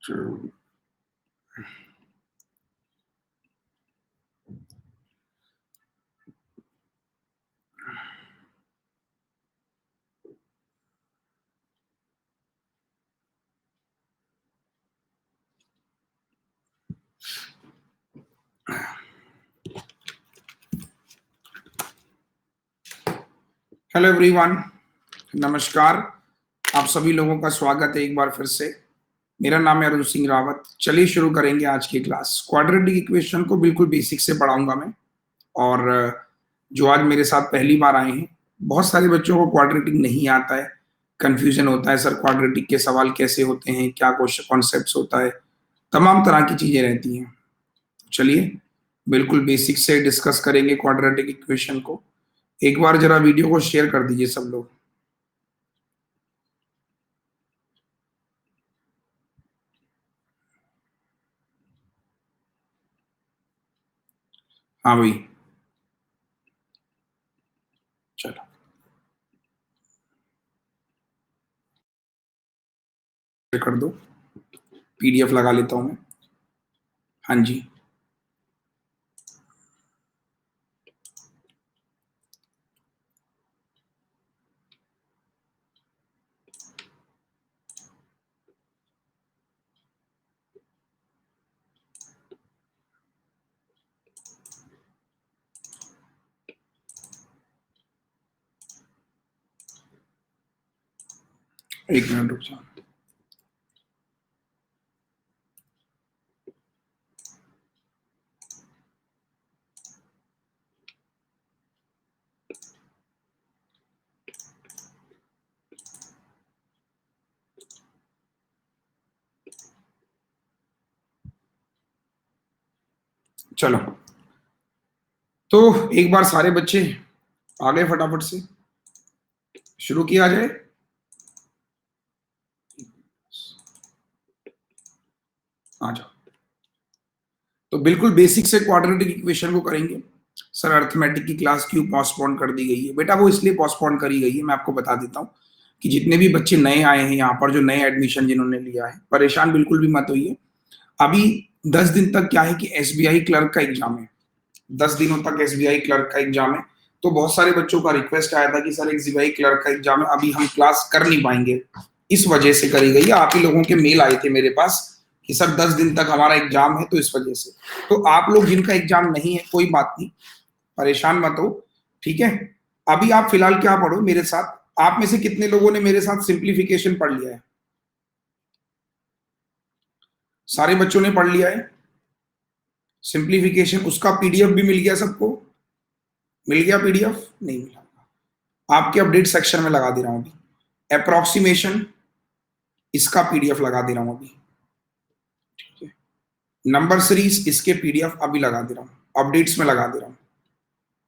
True. Hello everyone, नमस्कार। आप सभी लोगों का स्वागत है एक बार फिर से। मेरा नाम है अरुण सिंह रावत। चलिए शुरू करेंगे आज की क्लास। क्वाड्रेटिक इक्वेशन को बिल्कुल बेसिक से पढ़ाऊंगा मैं। और जो आज मेरे साथ पहली बार आए हैं, बहुत सारे बच्चों को क्वाड्रेटिक नहीं आता है, कंफ्यूजन होता है, सर क्वाड्रेटिक के सवाल कैसे होते हैं, क्या क्वेश्चन कॉन्सेप्ट होता है, तमाम तरह की चीजें रहती हैं। चलिए बिल्कुल बेसिक से डिस्कस करेंगे क्वाड्रेटिक इक्वेशन को। एक बार जरा वीडियो को शेयर कर दीजिए सब लोग। हाँ भाई, चलो कर दो। पीडीएफ लगा लेता हूँ मैं। हाँ जी, एक मिनट रुक जाओ। चलो, तो एक बार सारे बच्चे आ गए, फटाफट से शुरू किया जाए। आ जाओ। तो बिल्कुल बेसिक से क्वाड्रेटिक इक्वेशन को करेंगे। सर अर्थमेटिक की क्लास क्यों पोस्टपोन कर दी गई है? बेटा वो इसलिए पोस्टपोन करी गई है, मैं आपको बता देता हूँ कि जितने भी बच्चे नए आए हैं यहाँ पर, जो नए एडमिशन जिन्होंने लिया है, परेशान बिल्कुल भी मत होइए। अभी 10 दिन तक क्या है कि एसबीआई क्लर्क का एग्जाम है। 10 दिनों तक एसबीआई क्लर्क का एग्जाम है। तो बहुत सारे बच्चों का रिक्वेस्ट आया था कि सर एसबीआई क्लर्क का एग्जाम है, अभी हम क्लास कर नहीं पाएंगे, इस वजह से करी गई है। आप ही लोगों के मेल आए थे मेरे पास कि सर 10 दिन तक हमारा एग्जाम है, तो इस वजह से। तो आप लोग जिनका एग्जाम नहीं है, कोई बात नहीं, परेशान मत हो, ठीक है। अभी आप फिलहाल क्या पढ़ो मेरे साथ। आप में से कितने लोगों ने मेरे साथ सिंप्लीफिकेशन पढ़ लिया है? सारे बच्चों ने पढ़ लिया है सिंप्लीफिकेशन? उसका पीडीएफ भी मिल गया सबको? मिल गया पीडीएफ? नहीं मिला? आपके अपडेट सेक्शन में लगा दे रहा हूं अभी। अप्रोक्सीमेशन, इसका पीडीएफ लगा दे रहा हूं अभी, ठीक है। नंबर सीरीज, इसके पीडीएफ अभी लगा दे रहा हूं, अपडेट्स में लगा दे रहा हूं,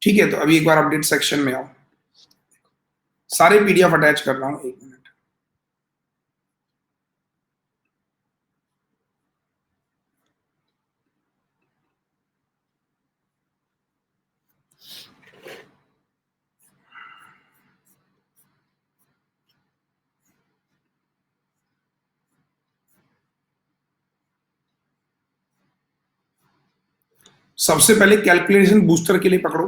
ठीक है। तो अभी एक बार अपडेट सेक्शन में आओ, सारे पीडीएफ अटैच कर रहा हूं, एक मिनट। सबसे पहले कैलकुलेशन बूस्टर के लिए पकड़ो।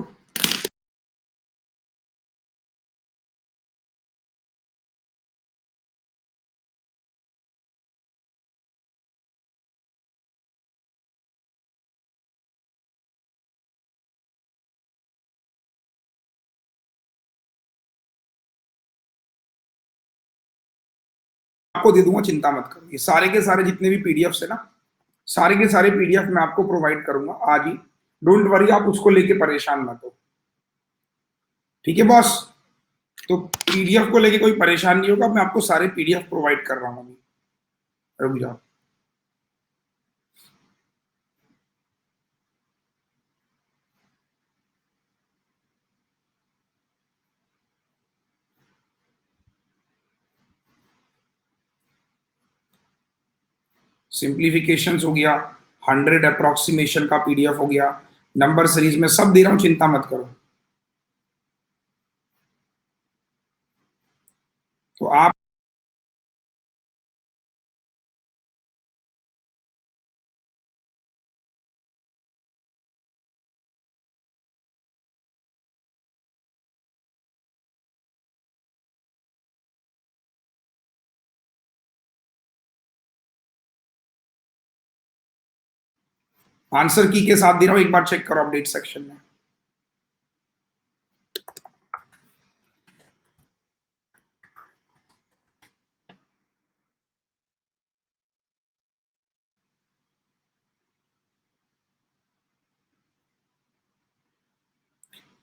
आपको दे दूंगा, चिंता मत करो। ये सारे के सारे जितने भी पीडीएफ है ना, सारे के सारे पीडीएफ मैं आपको प्रोवाइड करूंगा आज ही। डोंट वरी, आप उसको लेके परेशान मत हो, ठीक है बॉस। तो पीडीएफ को लेके कोई परेशान नहीं होगा, मैं आपको सारे पीडीएफ प्रोवाइड कर रहा हूँ अभी। रुक जाओ। सिंप्लीफिकेशन हो गया, 100 अप्रोक्सीमेशन का पीडीएफ हो गया, नंबर सीरीज में सब दे रहा हूँ, चिंता मत करो। तो आप आंसर की के साथ दे रहा हूं, एक बार चेक करो अपडेट सेक्शन में।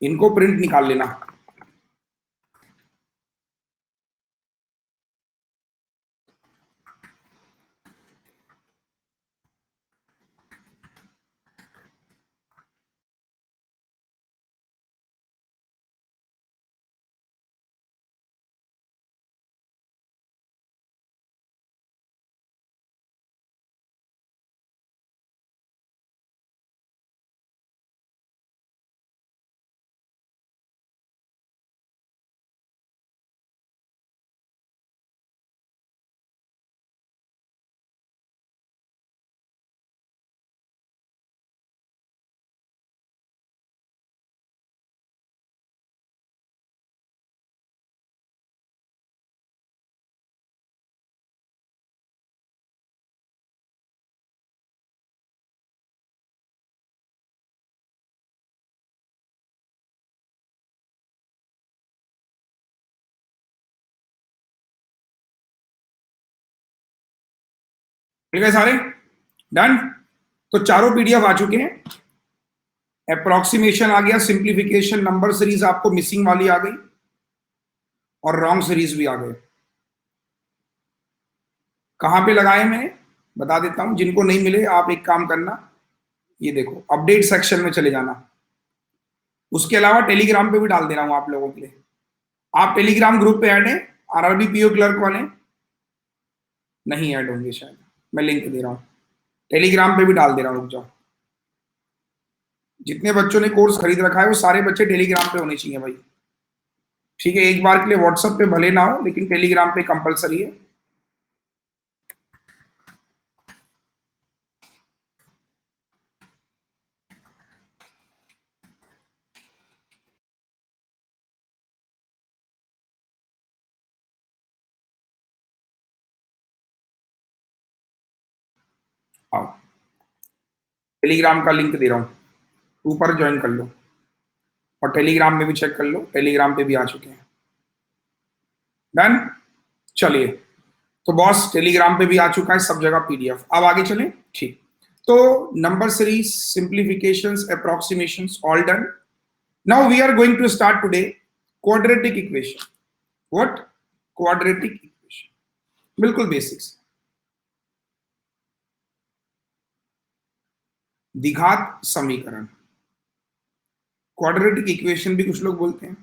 इनको प्रिंट निकाल लेना। ठीक है सारे डन। तो चारों पीडीएफ आ चुके हैं। अप्रोक्सीमेशन आ गया, सिंप्लीफिकेशन, नंबर सीरीज आपको मिसिंग वाली आ गई और रॉन्ग सीरीज भी आ गए। कहां पे लगाए मैंने बता देता हूं, जिनको नहीं मिले आप एक काम करना, ये देखो अपडेट सेक्शन में चले जाना। उसके अलावा टेलीग्राम पे भी डाल दे रहा हूं आप लोगों के लिए। आप टेलीग्राम ग्रुप पे ऐड है, आरआरबी पीओ क्लर्क वाले? नहीं ऐड होंगे शायद, मैं लिंक दे रहा हूं, टेलीग्राम पे भी डाल दे रहा हूं, रुक जाओ। जितने बच्चों ने कोर्स खरीद रखा है वो सारे बच्चे टेलीग्राम पे होने चाहिए भाई। ठीक है, एक बार के लिए व्हाट्सएप पे भले ना हो लेकिन टेलीग्राम पे कंपलसरी है। आओ, टेलीग्राम का लिंक दे रहा हूं, ऊपर ज्वाइन कर लो और टेलीग्राम में भी चेक कर लो, टेलीग्राम पे भी आ चुके हैं। डन। चलिए, तो बॉस टेलीग्राम पे भी आ चुका है, सब जगह पीडीएफ। अब आगे चलें। ठीक, तो number series, simplifications, approximations all done. Now we are going to start today quadratic equation. What? Quadratic equation, बिल्कुल बेसिक्स। द्विघात समीकरण, क्वाड्रेटिक इक्वेशन भी कुछ लोग बोलते हैं,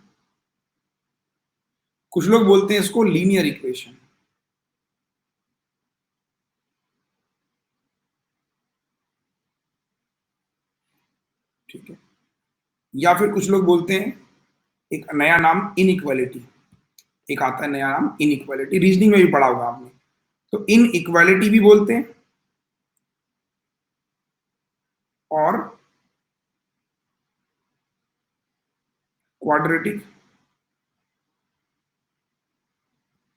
कुछ लोग बोलते हैं इसको लीनियर इक्वेशन। ठीक है, या फिर कुछ लोग बोलते हैं एक नया नाम इनइक्वालिटी, एक आता है नया नाम इनइक्वालिटी, रीजनिंग में भी पढ़ा होगा आपने। तो इनइक्वालिटी भी बोलते हैं और क्वाड्रेटिक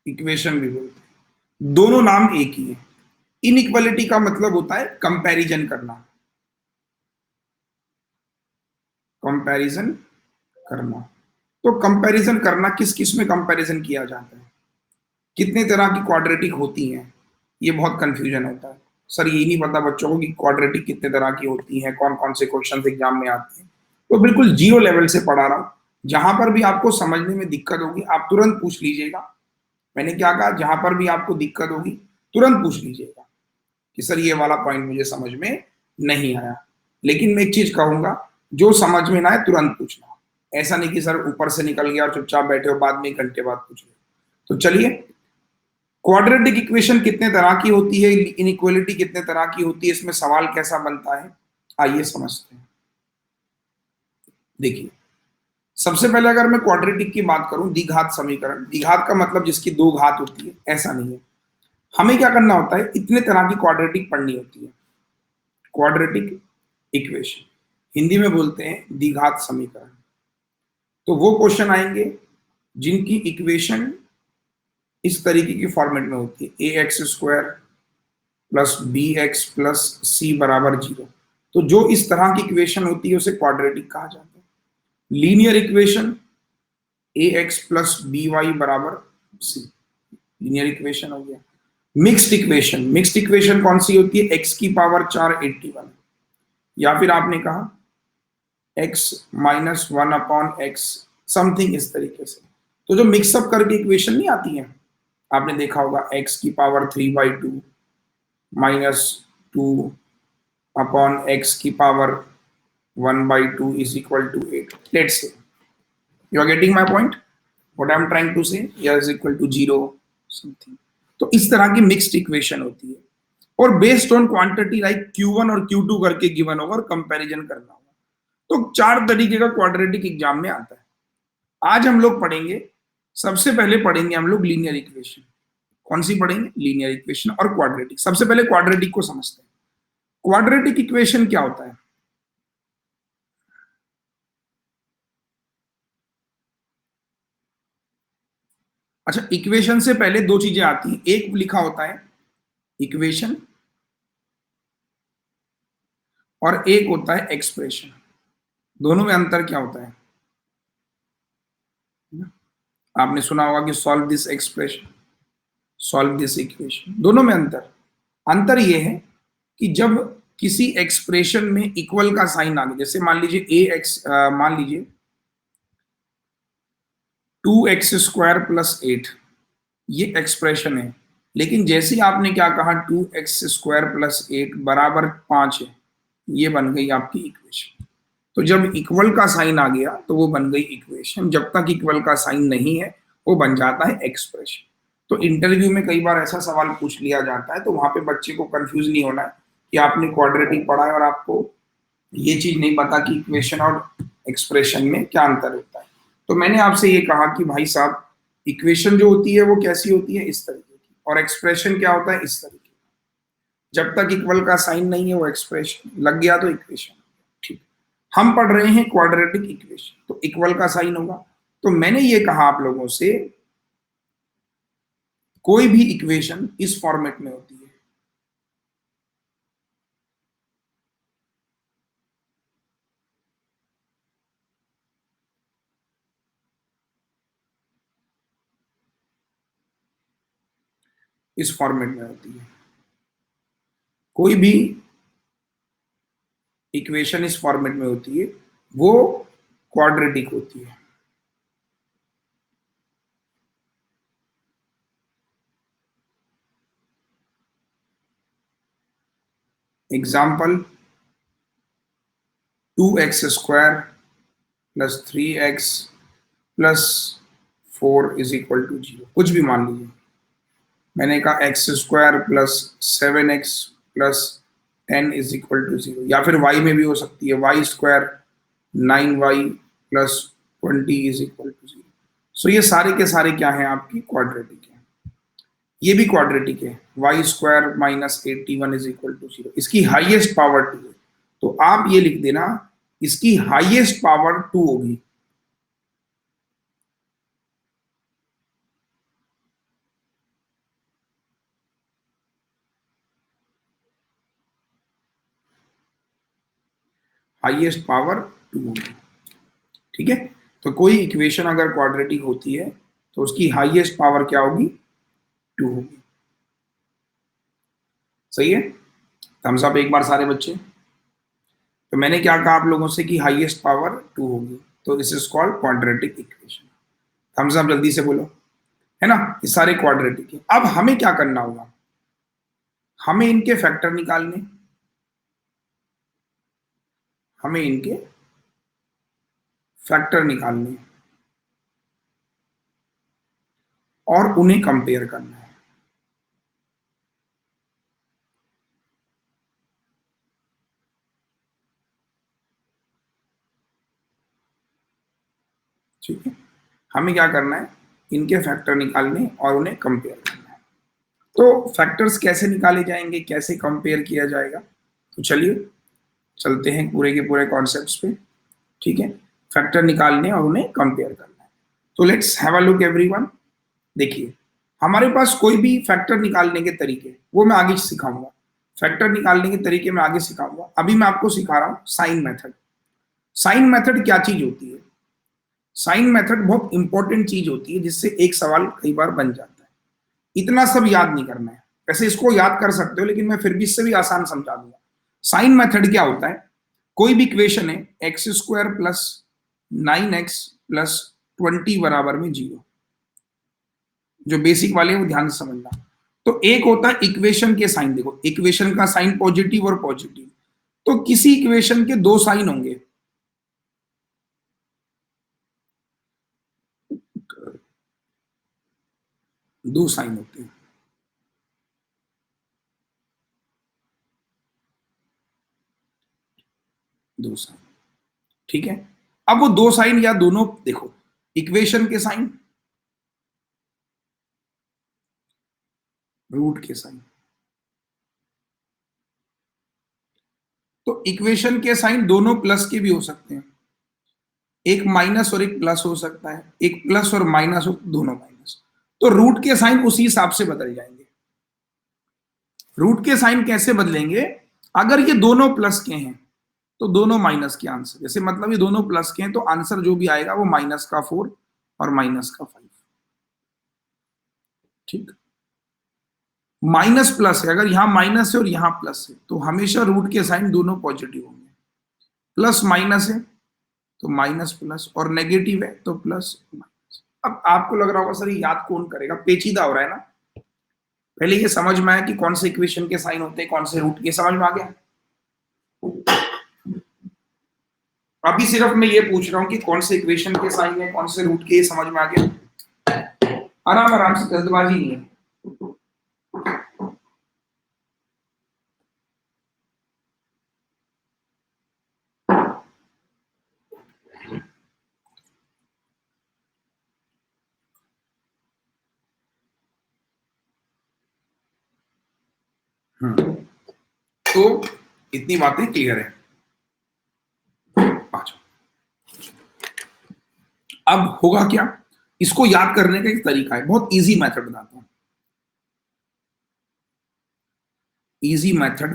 इक्वेशन भी बोलते हैं, दोनों नाम एक ही है। इनइक्वालिटी का मतलब होता है कंपैरिजन करना, कंपैरिजन करना। तो कंपैरिजन करना, किस किस में कंपैरिजन किया जाता है, कितने तरह की क्वाड्रेटिक होती हैं, ये बहुत कंफ्यूजन होता है। सर यही नहीं पता बच्चों को कि क्वाड्रेटिक कितने तरह की होती हैं, कौन कौन से क्वेश्चन एग्जाम में आते हैं। तो बिल्कुल जीरो लेवल से पढ़ा रहा हूँ, जहां पर भी आपको समझने में दिक्कत होगी आप तुरंत पूछ लीजिएगा। मैंने क्या कहा, जहां पर भी आपको दिक्कत होगी तुरंत पूछ लीजिएगा कि सर ये वाला पॉइंट मुझे समझ में नहीं आया। लेकिन मैं एक चीज कहूंगा, जो समझ में ना आए तुरंत पूछना, ऐसा नहीं कि सर ऊपर से निकल गया और चुपचाप बैठे हो बाद में 1 घंटे बाद पूछ रहे। तो चलिए, क्वाड्रेटिक इक्वेशन कितने तरह की होती है, इनइक्वालिटी कितने तरह की होती है, इसमें सवाल कैसा बनता है, आइए समझते हैं। देखिए, सबसे पहले अगर मैं क्वाड्रेटिक की बात करूं, द्विघात समीकरण, द्विघात का मतलब जिसकी दो घात होती है, ऐसा नहीं है। हमें क्या करना होता है, इतने तरह की क्वाड्रेटिक पढ़नी होती है। क्वाड्रेटिक इक्वेशन हिंदी में बोलते हैं द्विघात समीकरण। तो वो क्वेश्चन आएंगे जिनकी इक्वेशन इस तरीके की फॉर्मेट में होती है, A x square plus B x plus C बराबर 0। तो जो इस तरह की इक्वेशन होती है उसे क्वाड्रेटिक कहा जाता है। Linear equation ax plus B Y बराबर सी, लीनियर इक्वेशन हो गया। मिक्स्ड इक्वेशन, मिक्स्ड इक्वेशन कौन सी होती है? x की पावर 4 81, या फिर आपने कहा x माइनस 1/x समथिंग इस तरीके से। तो जो मिक्सअप करके इक्वेशन नहीं आती है, आपने देखा होगा x की पावर 3/2 माइनस 2/x की power 1/2 is equal to 8. Let's say you are getting my point. What I am trying to say, here is equal to 0 something. तो इस तरह की मिक्स्ड इक्वेशन होती है और based on quantity like Q1 और Q2 करके गिवन होगा और कंपैरिजन करना होगा। तो 4 तरीके का क्वाड्रेटिक एग्जाम में आता है। आज हम लोग पढ़ेंगे, सबसे पहले पढ़ेंगे हम लोग लीनियर इक्वेशन। कौन सी पढ़ेंगे? लीनियर इक्वेशन और क्वाड्रेटिक। सबसे पहले क्वाड्रेटिक को समझते हैं। क्वाड्रेटिक इक्वेशन क्या होता है? अच्छा, इक्वेशन से पहले दो चीजें आती हैं। एक लिखा होता है इक्वेशन और एक होता है एक्सप्रेशन। दोनों में अंतर क्या होता है? आपने सुना होगा कि solve this expression, solve this equation. दोनों में अंतर, अंतर यह है कि जब किसी एक्सप्रेशन में इक्वल का साइन आ गया, जैसे मान लीजिए मान लीजिए 2x² प्लस 8, ये एक्सप्रेशन है। लेकिन जैसे ही आपने क्या कहा 2x² प्लस 8 बराबर 5 है, ये बन गई आपकी इक्वेशन। तो जब इक्वल का साइन आ गया तो वो बन गई इक्वेशन, जब तक इक्वल का साइन नहीं है वो बन जाता है एक्सप्रेशन। तो इंटरव्यू में कई बार ऐसा सवाल पूछ लिया जाता है, तो वहां पे बच्चे को कंफ्यूज नहीं होना है कि आपने क्वाड्रेटिक पढ़ा है और आपको ये चीज नहीं पता कि इक्वेशन और एक्सप्रेशन में क्या अंतर होता है। तो मैंने आपसे ये कहा कि भाई साहब, इक्वेशन जो होती है वो कैसी होती है? इस तरीके की, और एक्सप्रेशन क्या होता है? इस तरीके की। जब तक इक्वल का साइन नहीं है वो एक्सप्रेशन, लग गया तो इक्वेशन। ठीक, हम पढ़ रहे हैं क्वाड्रेटिक इक्वेशन, तो इक्वल का साइन होगा। तो मैंने ये कहा आप लोगों से, कोई भी इक्वेशन इस फॉर्मेट में होती है। इस फॉर्मेट में होती है। कोई भी इक्वेशन इस फॉर्मेट में होती है, वो क्वाड्रेटिक होती है। Example 2x² plus 3x plus 4 is equal to 0, कुछ भी मान लीजिए। मैंने कहा x² plus 7x plus 10 is equal to 0, या फिर y में भी हो सकती है, y² 9y plus 20 is equal to 0। So ये सारे के सारे क्या हैं? आपकी क्वाड्रेटिक है। ये भी क्वाड्रेटिक है, y² minus 81 is equal to 0। इसकी हाईएस्ट पावर 2 है, तो आप ये लिख देना, इसकी हाईएस्ट पावर 2 होगी। हाईएस्ट पावर 2 होगी। ठीक है, तो कोई इक्वेशन अगर क्वाड्रेटिक होती है तो उसकी हाईएस्ट पावर क्या होगी? 2 होगी। सही है? थम्स अप एक बार सारे बच्चे। तो मैंने क्या कहा आप लोगों से कि हाईएस्ट पावर 2 होगी, तो this is called quadratic equation. Thumbs up जल्दी से बोलो, है ना? ये सारे क्वाड्रेटिक है। अब हमें क्या करना होगा? हमें इनके फैक्टर निकालने, हमें इनके फैक्टर निकालने और उन्हें कंपेयर करना है। ठीक है, हमें क्या करना है? इनके फैक्टर निकालने और उन्हें कंपेयर करना है। तो फैक्टर्स कैसे निकाले जाएंगे, कैसे कंपेयर किया जाएगा? तो चलिए चलते हैं पूरे के पूरे कॉन्सेप्ट्स पे। ठीक है, फैक्टर निकालने और उन्हें कंपेयर करना है। तो let's have a look everyone. देखिए, हमारे पास कोई भी फैक्टर निकालने के तरीके, वो मैं आगे सिखाऊंगा। फैक्टर निकालने के तरीके मैं आगे सिखाऊंगा, अभी मैं आपको सिखा रहा हूं साइन मेथड। साइन मेथड क्या चीज होती है? साइन मेथड बहुत इंपॉर्टेंट चीज होती है, जिससे एक सवाल कई बार बन जाता है। इतना सब याद नहीं करना है, वैसे इसको याद कर सकते हो, लेकिन मैं फिर भी इससे भी आसान समझा दूंगा। साइन मेथड क्या होता है? कोई भी इक्वेशन है, x square plus 9x plus 20 बराबर में 0, जो बेसिक वाले हैं वो ध्यान से समझना। तो एक होता है इक्वेशन के साइन, देखो इक्वेशन का साइन पॉजिटिव और पॉजिटिव, तो किसी इक्वेशन के दो साइन होंगे, दो साइन होते हैं, दो साइन, ठीक है। अब वो दो साइन या दोनों, देखो इक्वेशन के साइन, रूट के साइन, तो इक्वेशन के साइन दोनों प्लस के भी हो सकते हैं, एक माइनस और एक प्लस हो सकता है, एक प्लस और माइनस हो, दोनों माइनस, तो रूट के साइन उसी हिसाब से बदल जाएंगे। रूट के साइन कैसे बदलेंगे? अगर ये दोनों प्लस के हैं तो दोनों माइनस के आंसर, जैसे मतलब ये दोनों प्लस के हैं तो आंसर जो भी आएगा वो -4 और -5, ठीक। माइनस प्लस है, अगर यहां माइनस है और यहां प्लस है तो हमेशा रूट के साइन दोनों पॉजिटिव होंगे। प्लस माइनस है तो माइनस प्लस, और नेगेटिव है तो प्लस माइनस। अब आपको लग रहा होगा सर ये याद कौन करेगा, पेचीदा हो रहा है ना। पहले ये समझ में आया कि कौन से इक्वेशन के साइन होते हैं, कौन से रूट के, समझ में आ गया। अभी सिर्फ मैं ये पूछ रहा हूँ कि कौन से इक्वेशन के साइन है, कौन से रूट के, समझ में आ गया। आराम आराम से, जल्दबाजी नहीं है। तो इतनी बातें क्लियर है। पांच, अब होगा क्या, इसको याद करने का एक तरीका है, बहुत इजी मेथड बताता हूं। Easy method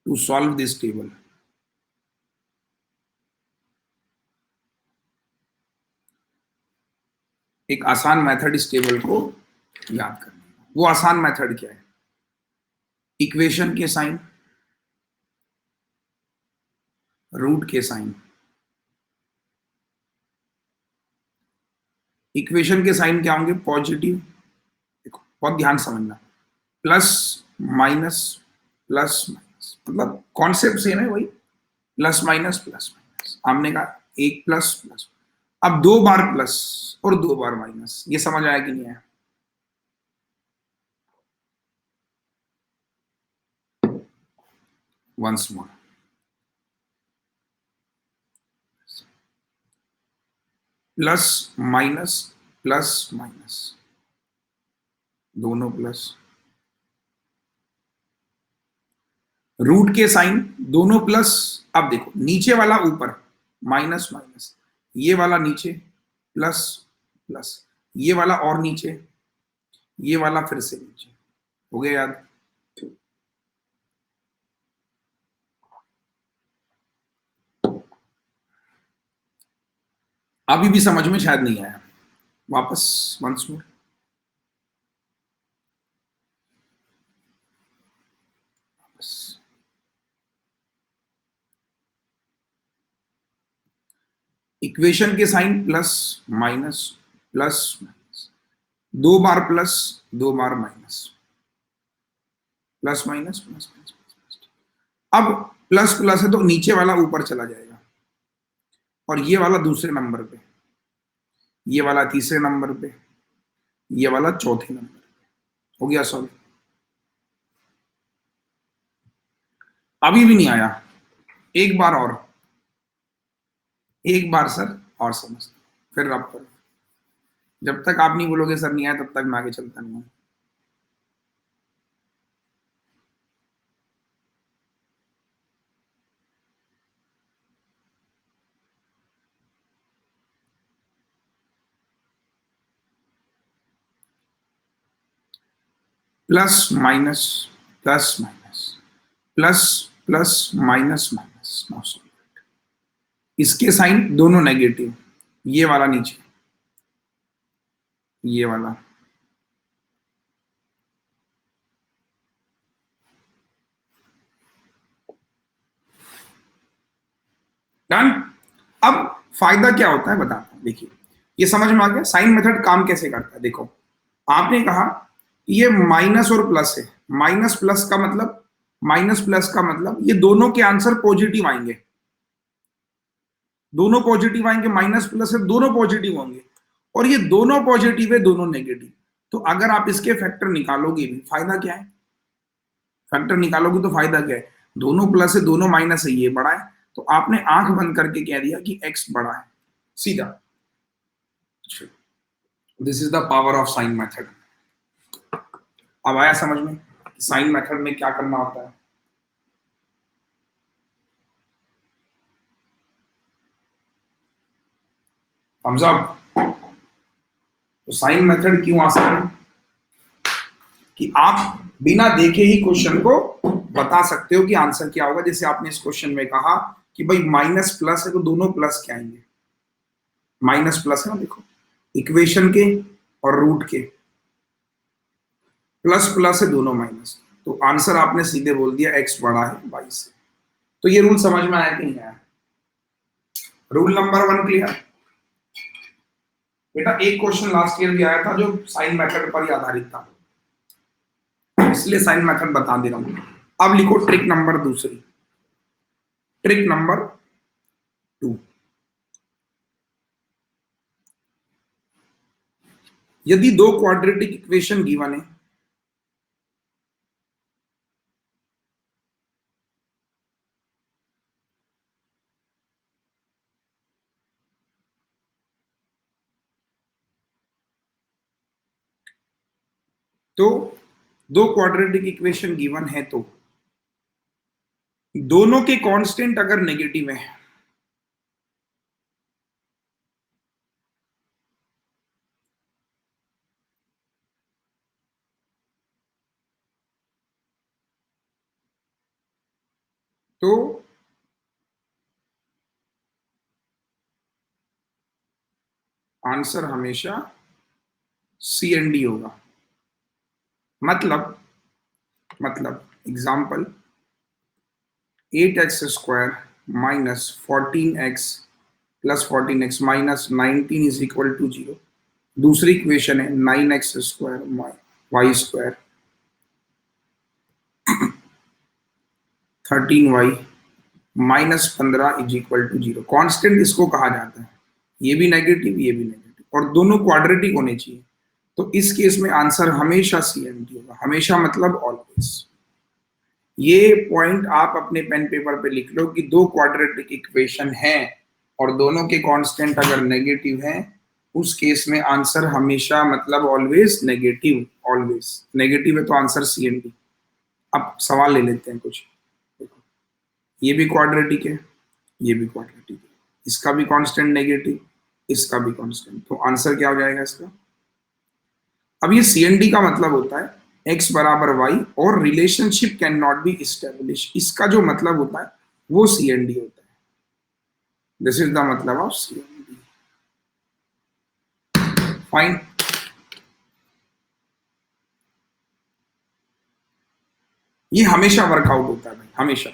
to solve this table. एक आसान मेथड इस टेबल को याद करने का। वो आसान मेथड क्या है? इक्वेशन के साइन, रूट के साइन। इक्वेशन के साइन क्या होंगे? पॉजिटिव, देखो बहुत ध्यान समझना, प्लस माइनस, प्लस माइनस, मतलब कॉन्सेप्ट सेम है वही, प्लस माइनस प्लस माइनस, हमने कहा एक प्लस प्लस। अब दो बार प्लस और दो बार माइनस, ये समझ आया कि नहीं आया? Once more, plus minus plus minus, दोनों प्लस, रूट के साइन दोनों प्लस। अब देखो नीचे वाला ऊपर माइनस माइनस, ये वाला नीचे प्लस प्लस, ये वाला और नीचे, ये वाला फिर से नीचे, हो गया याद। अभी भी समझ में शायद नहीं आया, वापस वंस मोर। इक्वेशन के sign plus minus plus minus, दो बार प्लस दो बार minus, plus minus plus minus. अब प्लस प्लस है तो नीचे वाला ऊपर चला जाएगा, और ये वाला दूसरे नंबर पे, ये वाला तीसरे नंबर पे, ये वाला चौथे नंबर पे, हो गया सॉल्व। अभी भी नहीं आया, एक बार और, एक बार सर और समझ, फिर आप करो। जब तक आप नहीं बोलोगे सर नहीं आया तब तक मैं आगे चलता नहीं हूँ। Plus minus plus minus plus plus minus minus. Now इसके साइन दोनों नेगेटिव, ये वाला नीचे, ये वाला। डन। अब फायदा क्या होता है बताता हूं, देखिए ये समझ में आ गया साइन मेथड काम कैसे करता है। देखो आपने कहा ये माइनस और प्लस है, माइनस प्लस का मतलब, माइनस प्लस का मतलब ये दोनों के आंसर पॉजिटिव आएंगे, दोनों पॉजिटिव आएंगे, माइनस प्लस है दोनों पॉजिटिव होंगे, और ये दोनों पॉजिटिव है दोनों नेगेटिव। तो अगर आप इसके फैक्टर निकालोगे भी, फायदा क्या है, फैक्टर निकालोगे तो फायदा क्या है, दोनों प्लस है दोनों माइनस है, ये बड़ा है, तो आपने आंख बंद करके कह दिया कि एक्स बड़ा है, सीधा। This is the power of sine method. अब आया समझ में साइन मेथड में क्या करना होता है। Thumbs up. तो साइन मेथड क्यों आसान है कि आप बिना देखे ही क्वेश्चन को बता सकते हो कि आंसर क्या होगा। जैसे आपने इस क्वेश्चन में कहा कि भाई माइनस प्लस है तो दोनों प्लस क्या आएंगे, माइनस प्लस है ना, देखो इक्वेशन के और रूट के, प्लस प्लस है दोनों माइनस, तो आंसर आपने सीधे बोल दिया एक्स बड़ा है वाई से। तो ये रूल समझ में आया कि नहीं आया। Rule number 1 clear. बेटा एक क्वेश्चन लास्ट ईयर भी आया था जो साइन मेथड पर ही आधारित था, इसलिए साइन मेथड बता दे रहा हूं। अब लिखो ट्रिक नंबर दूसरी, ट्रिक नंबर 2। यदि दो क्वाड्रेटिक इक्वेशन गिवन है, तो दो क्वाड्रेटिक इक्वेशन गिवन है तो दोनों के कांस्टेंट अगर नेगेटिव है, तो आंसर हमेशा सी एंड डी होगा। मतलब example 8x² minus 14x plus 14x minus 19 is equal to 0। दूसरी इक्वेशन है 9x² y² 13y minus 15 is equal to 0। Constant इसको कहा जाता है, ये भी नेगेटिव ये भी नेगेटिव, और दोनों क्वाड्रेटिक होने चाहिए। तो इस केस में आंसर हमेशा सी एंड डी होगा, हमेशा मतलब ऑलवेज। ये पॉइंट आप अपने पेन पेपर पे लिख लो कि दो क्वाड्रेटिक इक्वेशन है और दोनों के कांस्टेंट अगर नेगेटिव हैं, उस केस में आंसर हमेशा मतलब ऑलवेज नेगेटिव, ऑलवेज नेगेटिव है तो आंसर सी एंड डी। अब सवाल ले लेते हैं कुछ, देखो ये भी क्वाड्रेटिक है, ये भी क्वाड्रेटिक है, इसका भी कांस्टेंट नेगेटिव, इसका भी कांस्टेंट, तो आंसर क्या हो जाएगा इसका। अब ये सी एन डी का मतलब होता है एक्स बराबर वाई और relationship can not be establish, इसका जो मतलब होता है वो सी एन डी होता है। दिस इज द मतलब of C and D. Fine. ये हमेशा वर्कआउट होता है भाई, हमेशा,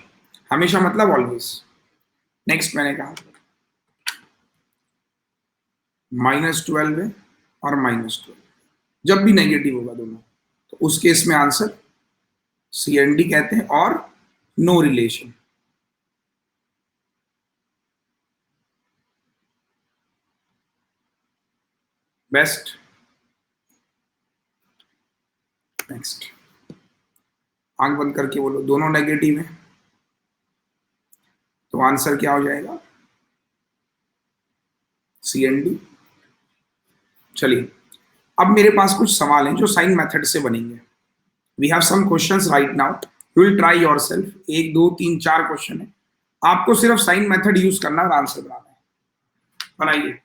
हमेशा मतलब ऑलवेज। नेक्स्ट मैंने कहा -12 है और -12, जब भी नेगेटिव होगा दोनों, तो उस केस में आंसर सी एन डी कहते हैं और नो रिलेशन। बेस्ट। नेक्स्ट, आंख बंद करके बोलो दोनों नेगेटिव है, तो आंसर क्या हो जाएगा सी एन डी। चलिए अब मेरे पास कुछ सवाल हैं जो साइन मेथड से बनेंगे। We have some questions right now, you will try yourself. 1 2 3 4 question है, आपको सिर्फ साइन मेथड यूज करना है और आंसर बनाना है। बनाइए।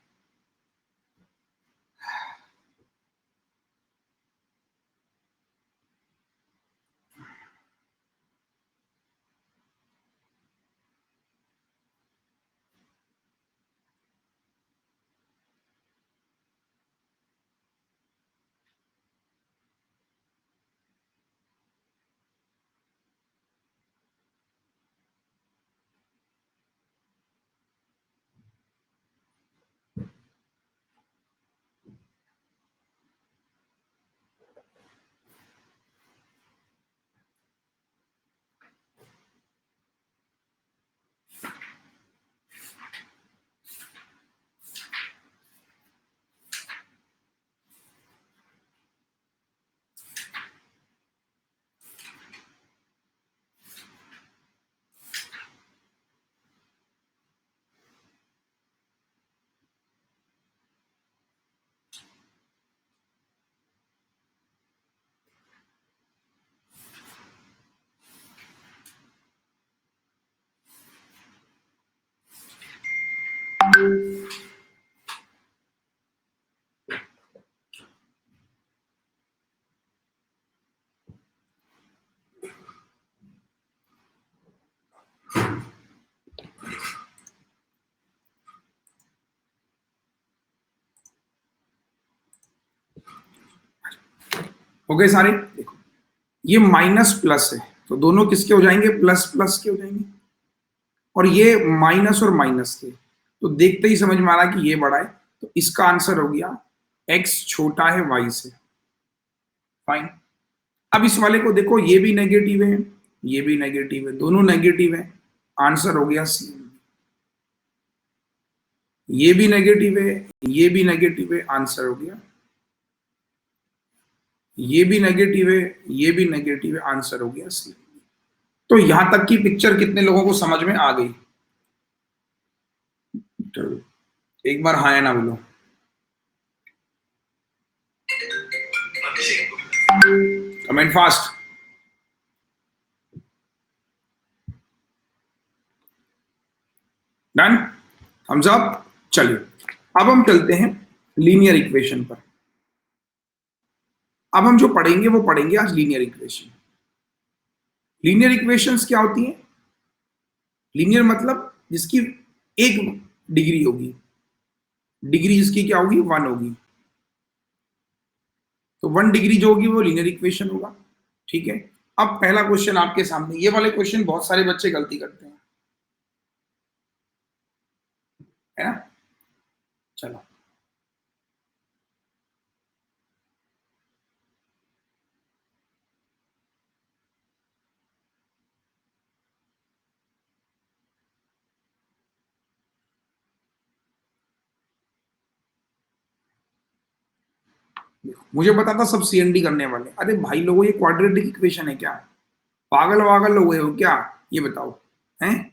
ओके सारे, देखो ये माइनस प्लस है तो दोनों किसके हो जाएंगे, प्लस प्लस के हो जाएंगे, और ये माइनस और माइनस थे तो देखते ही समझ में आ रहा है कि ये बड़ा है, तो इसका आंसर हो गया x छोटा है y से। फाइन। अब इस वाले को देखो, ये भी नेगेटिव है, ये भी नेगेटिव है, दोनों नेगेटिव है, आंसर हो गया सी। ये भी नेगेटिव है, ये भी नेगेटिव है, आंसर हो गया, ये भी नेगेटिव है, ये भी नेगेटिव है, आंसर हो गया सी। तो यहां तक की पिक्चर कितने लोगों को समझ में आ गई? चलो एक बार हाँ या ना बोलो। Comment fast. Done, thumbs up. चलिए अब हम चलते हैं लीनियर इक्वेशन पर। अब हम जो पढ़ेंगे वो पढ़ेंगे आज लीनियर इक्वेशन। लीनियर इक्वेशंस क्या होती हैं? लीनियर मतलब जिसकी एक डिग्री होगी, डिग्री जिसकी क्या होगी, 1 होगी, तो 1 डिग्री जो होगी वो लीनियर इक्वेशन होगा। ठीक है। अब पहला क्वेश्चन आपके सामने, ये वाले क्वेश्चन बहुत सारे बच्चे गलती करते हैं, है ना? चलो मुझे पता था सब सीएनडी करने वाले, अरे भाई लोगों ये क्वाड्रेटिक इक्वेशन है क्या? पागल वागल लोग हो क्या? ये बताओ, हैं?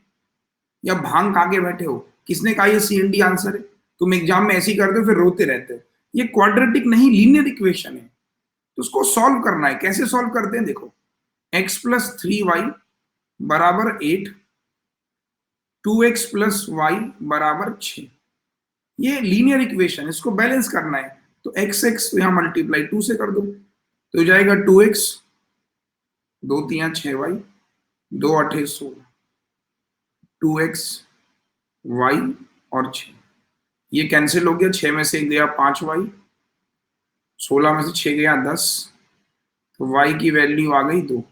या भांग खा के बैठे हो? किसने कहा ये सीएनडी आंसर है? तुम एग्जाम में ऐसे ही करते हो फिर रोते रहते हो। ये क्वाड्रेटिक नहीं, लीनियर इक्वेशन है, तो उसको सॉल्व करना है। कैसे सॉल्व करते हैं देखो, x+3y बराबर 8, 2x+y बराबर 6, ये लीनियर इक्वेशन, इसको बैलेंस करना है। तो एक्स एक्स यहां मल्टीप्लाई 2 से कर दो, तो हो जाएगा 2x, 2×3 = 6y, 2×8 = 16, 2x, y और 6, ये कैंसिल हो गया, 6 में से 1 गया 5y, 16 में से 6 गया 10, तो y की वैल्यू आ गई 2,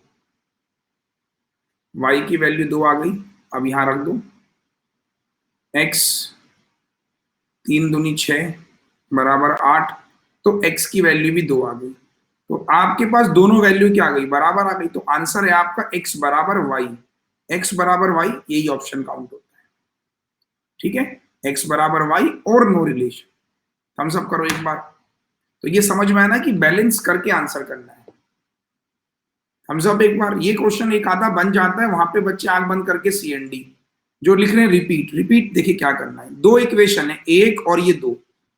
y की वैल्यू 2 आ गई। अब यहां रख दो, x 3×2 = 6 बराबर 8, तो x की वैल्यू भी 2 आ गई। तो आपके पास दोनों वैल्यू क्या आ गई, बराबर आ गई, तो आंसर है आपका x बराबर y। x बराबर y, यही ऑप्शन काउंट होता है। ठीक है, x बराबर y और नो रिलेशन। थम्स अप करो एक बार। तो ये समझ में आया ना कि बैलेंस करके आंसर करना है। थम्स अप एक बार। ये क्वेश्चन एक आधा बन जाता है, वहां पे बच्चे आंख बंद करके सीएनडी जो लिख रहे हैं, रिपीट रिपीट। देखिए क्या करना है, दो इक्वेशन है, एक और ये दो,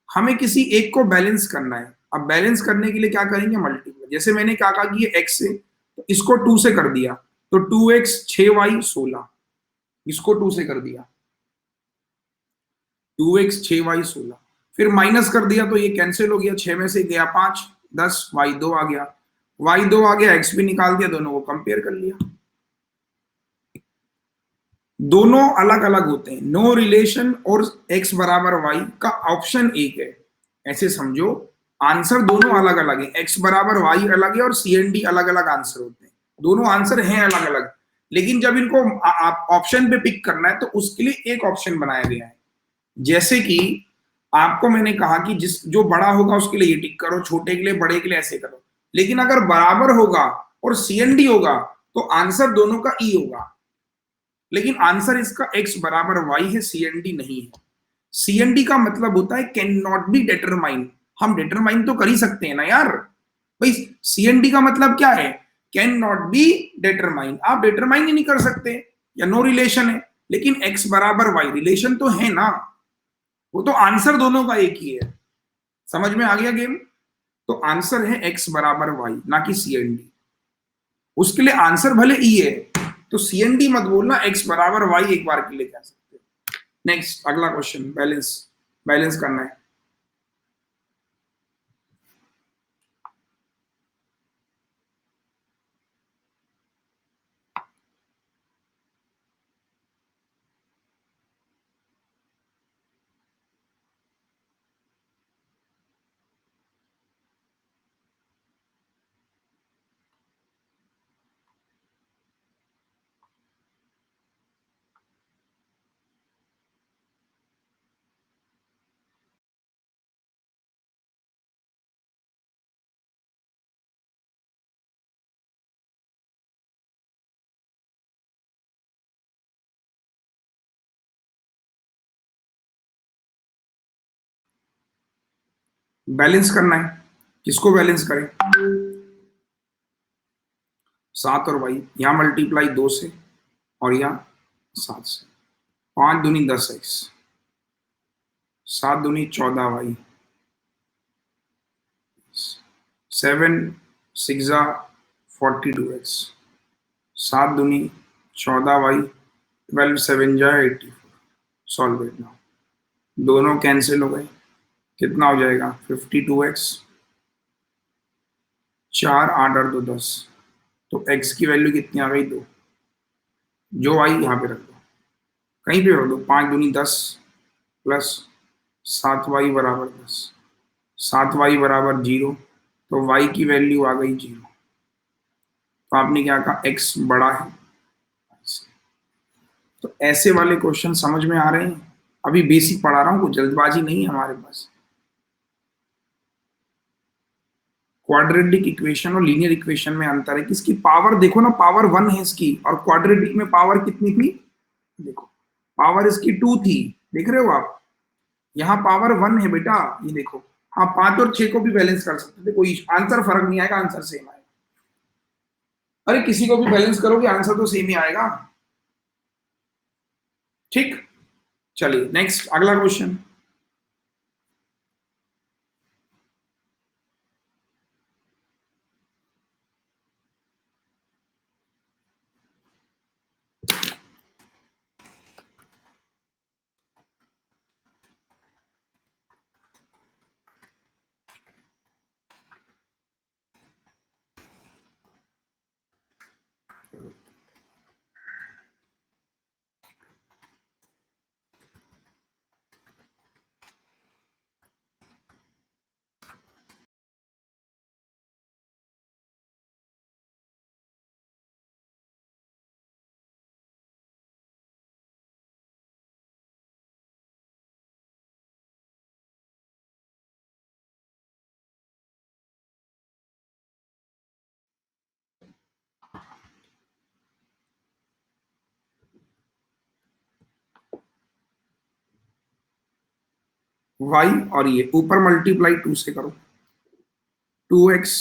हमें किसी एक को बैलेंस करना है। अब बैलेंस करने के लिए क्या करेंगे, मल्टीप्लाई। जैसे मैंने क्या कहा कि ये x है, तो इसको 2 से कर दिया, तो 2x 6y 16, इसको 2 से कर दिया, 2x 6y 16, फिर माइनस कर दिया तो ये कैंसिल हो गया, 6 में से गया 5, 10, y 2 आ गया, y 2 आ गया, x भी निकाल दिया, दोनों को कंपेयर कर लिया। दोनों अलग अलग होते हैं, नो रिलेशन और x बराबर y का ऑप्शन एक है, ऐसे समझो। आंसर दोनों अलग अलग है, x बराबर y अलग है और सीएनडी अलग अलग आंसर होते हैं, दोनों आंसर हैं अलग अलग। लेकिन जब इनको आप ऑप्शन पे पिक करना है तो उसके लिए एक ऑप्शन बनाया गया है। जैसे कि आपको मैंने कहा कि जिस जो बड़ा होगा उसके लिए ये टिक करो, छोटे के लिए, बड़े के लिए ऐसे करो। लेकिन अगर बराबर होगा और सीएनडी होगा तो आंसर दोनों का ई होगा, लेकिन आंसर इसका x बराबर y है, सीएनडी नहीं है। सीएनडी का मतलब होता है कैन नॉट बी डिटरमाइन। हम डिटरमाइन तो कर ही सकते हैं ना यार भाई, सीएनडी का मतलब क्या है, कैन नॉट बी डिटरमाइन, आप डिटरमाइन ही नहीं कर सकते, या नो रिलेशन है। लेकिन x बराबर y रिलेशन तो है ना, वो तो आंसर दोनों का एक ही है। समझ में आ गया गेम? तो आंसर है x बराबर y, ना कि सीएनडी। उसके लिए आंसर भले ई है, तो सीएनडी मत बोलना, x बराबर y एक बार के लिए कह सकते हो। नेक्स्ट अगला क्वेश्चन, बैलेंस, बैलेंस करना है। बैलेंस करना है, किसको बैलेंस करें? 7 और वाई, यहां मल्टीप्लाई 2 से और यहाँ 7 से। 5 दूनी 10x, 7 दूनी 14y, 7 6 42x, 7 दूनी 14y, 12 7 जा 84। Solve it now. दोनों कैंसिल हो गए, कितना हो जाएगा? 52x, 4 8 और 2 10। तो x की वैल्यू कितनी आ गई? 2। जो आई यहाँ पे रख दो, कहीं पे रख दो। 5 दूनी 10 प्लस 7y बराबर 10, 7y बराबर 0। तो y की वैल्यू आ गई 0। तो आपने क्या कहा? x बड़ा है। तो ऐसे वाले क्वेश्चन समझ में आ रहे हैं? अभी बेसिक पढ़ा रहा हूँ, कुछ जल्दबाजी नहीं है हमारे पास। क्वाड्रेटिक इक्वेशन और लीनियर इक्वेशन में अंतर है कि इसकी पावर देखो ना, पावर 1 है इसकी, और क्वाड्रेटिक में पावर कितनी थी? देखो, पावर इसकी 2 थी, देख रहे हो आप? यहाँ पावर 1 है बेटा, ये देखो। हाँ, 5 और 6 को भी बैलेंस कर सकते थे, कोई आंसर फर्क नहीं आएगा, आंसर सेम आएगा। अरे किसी को भी बैलेंस करोगे आंसर तो सेम ही आएगा। ठीक, चलिए नेक्स्ट, अगला क्वेश्चन। वाई और ये ऊपर मल्टीप्लाई 2 से करो, 2x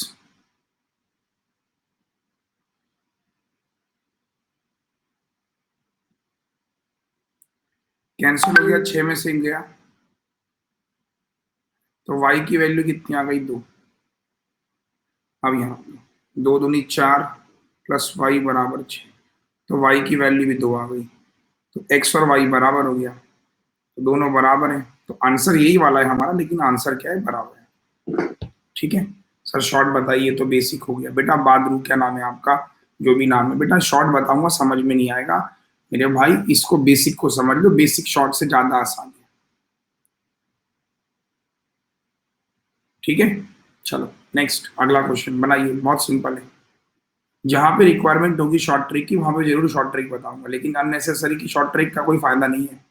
कैंसिल हो गया, 6 में से गया, तो y की वैल्यू कितनी आ गई? 2। अब यहाँ 2 दूनी 4 प्लस वाई बराबर 6, तो y की वैल्यू भी 2 आ गई। तो x और y बराबर हो गया, तो दोनों बराबर हैं, तो आंसर यही वाला है हमारा, लेकिन आंसर क्या है? बराबर है। ठीक है सर, शॉर्ट बताइए तो बेसिक हो गया बेटा। बादरू क्या नाम है आपका? जो भी नाम है बेटा, शॉर्ट बताऊंगा समझ में नहीं आएगा मेरे भाई, इसको बेसिक को समझ लो, बेसिक शॉर्ट से ज्यादा आसान है। ठीक है, चलो नेक्स्ट, अगला क्वेश्चन बनाइए, बहुत सिंपल है। जहां पे रिक्वायरमेंट होगी शॉर्ट ट्रिक की, वहां पे जरूर शॉर्ट ट्रिक बताऊंगा, लेकिन अननेसेसरी की शॉर्ट ट्रिक का कोई फायदा नहीं है।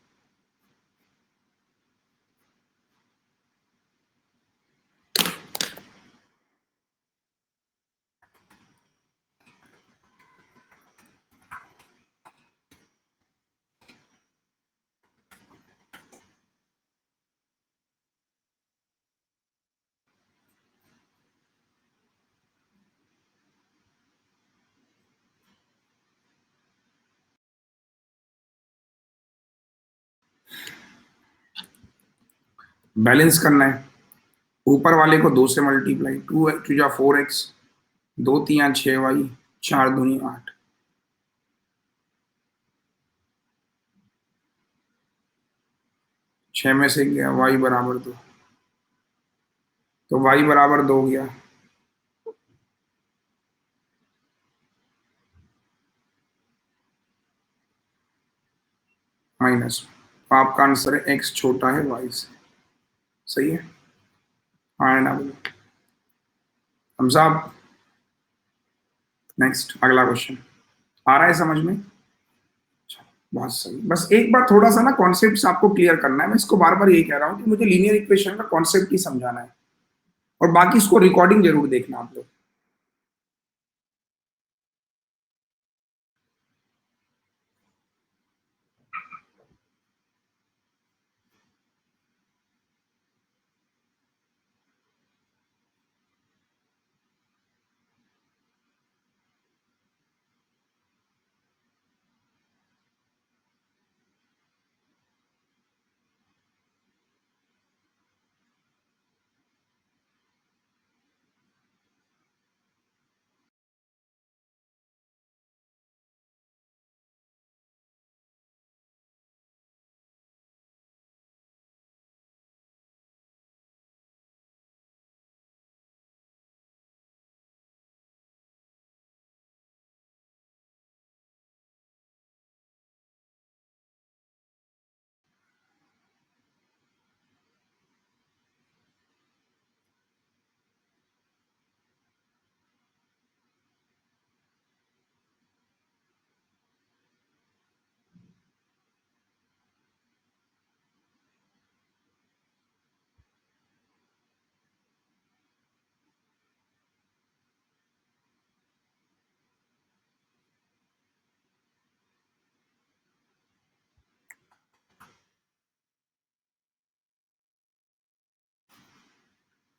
बैलेंस करना है, ऊपर वाले को 2 से मल्टीप्लाई, 2 जा 4x, 2 3 6y, 4 दूनी 8, 6 में से गया y बराबर 2, तो y बराबर 2 गया। माइनस, आपका आंसर है x छोटा है y से। सही है, हाँ ना बोलो हम साहब। नेक्स्ट, अगला क्वेश्चन आ रहा है समझ में? बहुत सही, बस एक बार थोड़ा सा ना कॉन्सेप्ट आपको क्लियर करना है। मैं इसको बार बार यही कह रहा हूँ कि मुझे लीनियर इक्वेशन का कॉन्सेप्ट ही समझाना है, और बाकी इसको रिकॉर्डिंग जरूर देखना आप लोग।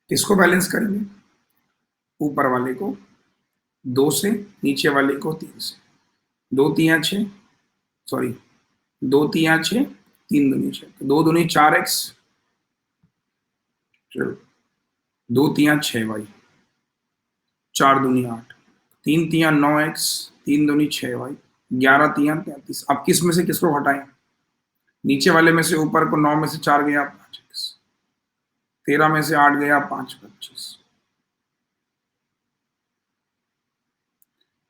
किसको बैलेंस करेंगे? ऊपर वाले को 2 से, नीचे वाले को 3 से। 2 तिया 6, सॉरी 2 तिया 6, 3 दूनी 6, तो 2 दूनी 4x, चलो 2 तिया 6y, 4 दूनी 8, 3 तिया 9x, 3 दूनी 6y, 11 तिया 33। अब किस में से किसको हटाएं? नीचे वाले में से ऊपर को 9 में से 4 गया 5x, 13 में से 8 गया 5 25,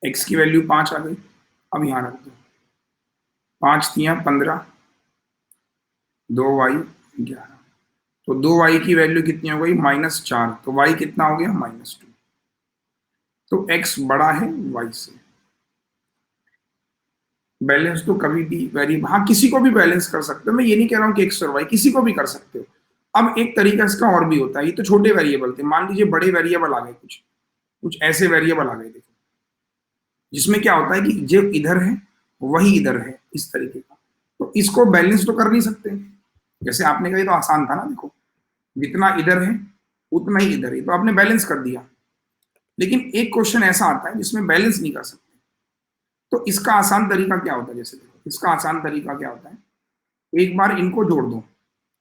x की वैल्यू 5 आ गई। अब यहां रख दो, 5 तिया 15, 2y 11, तो 2y की वैल्यू कितनी हो गई? -4, तो y कितना हो गया? -2। तो x बड़ा है y से। बैलेंस तो कभी भी वेरिएबल, हाँ किसी को भी बैलेंस कर सकते हो, मैं ये नहीं कह रहा हूँ कि x और y, किसी को भी कर सकते हो। अब एक तरीका इसका और भी होता है, ये तो छोटे वेरिएबल थे, मान लीजिए बड़े वेरिएबल आ गए, कुछ कुछ ऐसे वेरिएबल आ गए, देखो जिसमें क्या होता है कि जो इधर है वही इधर है, इस तरीके का, तो इसको बैलेंस तो कर नहीं सकते। जैसे आपने कहा तो आसान था ना, देखो जितना इधर है उतना ही इधर है, तो आपने बैलेंस कर दिया। लेकिन एक क्वेश्चन ऐसा आता है जिसमें बैलेंस नहीं कर सकते, तो इसका आसान तरीका क्या होता है? जैसे देखो इसका आसान तरीका क्या होता है, एक बार इनको जोड़ दो,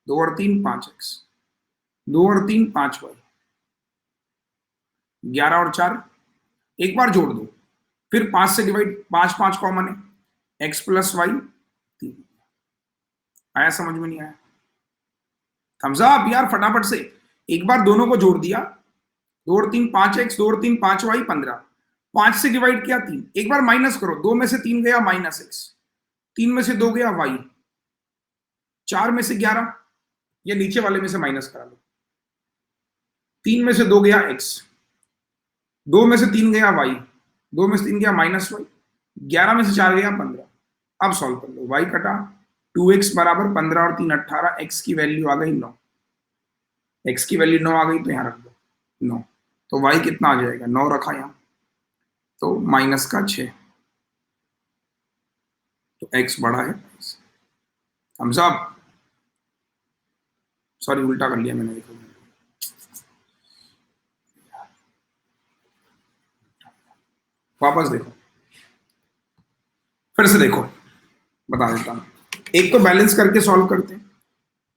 2 और 3 5x, 2 और 3 5y, 11 और 4 एक बार जोड़ दो, फिर 5 से डिवाइड, 5 5 कॉमन है, x प्लस वाई 3। आया समझ में? नहीं आया? थम्स अप यार, फटाफट से। एक बार दोनों को जोड़ दिया, 2 और 3 5x, 2 और 3 5y 15, 5 से डिवाइड किया 3, एक बार माइनस करो, 2 में से 3 गया -x, 3 में से 2 गया y, 4 में से 11, या नीचे वाले में से माइनस करा लो, 3 में से 2 गया x, 2 में से 3 गया y, 2 में से 3 गया -y, 11 में से 4 गया 15। अब सॉल्व कर लो, y कटा, 2x बराबर 15 और 3 18, x की वैल्यू आ गई 9, x की वैल्यू 9 आ गई, तो यहां रख दो 9, तो y कितना आ जाएगा? 9 रखा यहां, तो -6, तो x बड़ा है। हम सब, सॉरी उल्टा कर लिया मैंने, देखो वापस देखो, फिर से देखो, बता देता हूं। एक तो बैलेंस करके सॉल्व करते हैं,